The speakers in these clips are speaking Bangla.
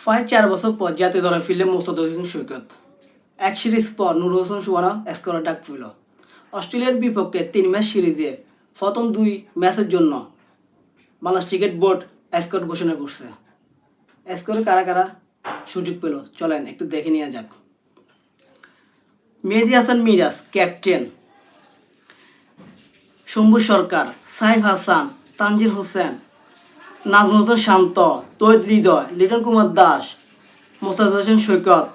প্রায় 4 বছর পর জাতীয় দলে ফিরলেন মোস্তাফিজুর হোসেন সৈকত। এক সিরিজ পর নুর হোসেন সুবহানা স্কোয়াডে ডাক পেল। অস্ট্রেলিয়ার বিপক্ষে 3 ম্যাচ সিরিজের প্রথম 2 ম্যাচের জন্য বাংলাদেশ ক্রিকেট বোর্ড স্কোয়াড ঘোষণা করছে। স্কোয়াডে কারা কারা সুযোগ পেল চলেন একটু দেখে নেওয়া যাক। মেহেদী হাসান মিরাজ ক্যাপ্টেন, শম্ভু সরকার, সাইফ হাসান, তানজির হোসেন, নাজমুল হোসেন শান্ত, তৌহিদ হৃদয়, লিটন কুমার দাস, মোস্তাফিজুর হোসেন সৈকত,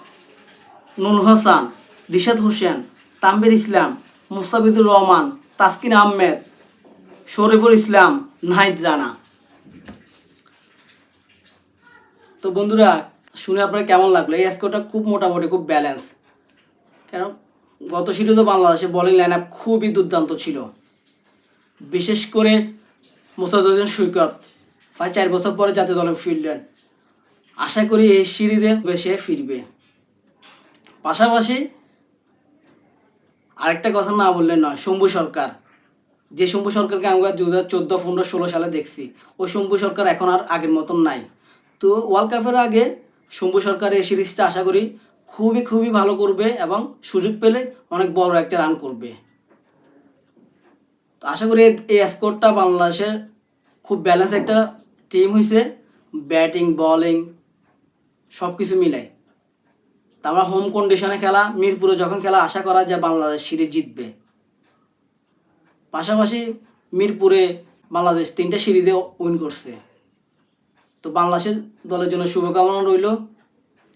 নুর হাসান, রিশাদ হোসেন, তানভীর ইসলাম, মুস্তাফিজুর রহমান, তাসকিন আহমেদ, শরীফুল ইসলাম, নাহিদ রানা। তো বন্ধুরা শুনে আপনার কেমন লাগলো? এই স্কোরটা খুব মোটামুটি খুব ব্যালেন্স। কেন গত সিরিজে বাংলাদেশের বোলিং লাইন আপ খুবই দুর্দান্ত ছিল, বিশেষ করে মোস্তাফিজুর হোসেন সৈকত প্রায় 4 বছর পরে জাতীয় দলে ফিরলেন। আশা করি এই সিরিজে সে ফিরবে। পাশাপাশি আরেকটা কথা না বললে নয়, শম্ভু সরকার, যে শম্ভু সরকারকে আমরা 2014, 15, 16 সালে দেখছি, ওই শম্ভু সরকার এখন আর আগের মতন নাই। তো ওয়ার্ল্ড কাপের আগে শম্ভু সরকার এই সিরিজটা আশা করি খুবই ভালো করবে এবং সুযোগ পেলে অনেক বড় একটা রান করবে। তো আশা করি এই স্কোরটা বাংলাদেশের খুব ব্যালেন্স একটা টিম হয়েছে, ব্যাটিং বলিং সব কিছু মিলাই। তা আমরা হোম কন্ডিশনে খেলা, মিরপুরে যখন খেলা, আশা করা যায় বাংলাদেশ সিরিজ জিতবে। পাশাপাশি মিরপুরে বাংলাদেশ 3টা সিরিজে উইন করছে। তো বাংলাদেশের দলের জন্য শুভকামনা রইল।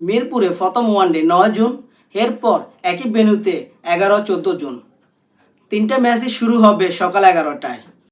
মিরপুরে প্রথম ওয়ানডে 9 জুন, এরপর একই ভেন্যুতে 11, 14 জুন 3টা ম্যাচই শুরু হবে সকাল 11টায়।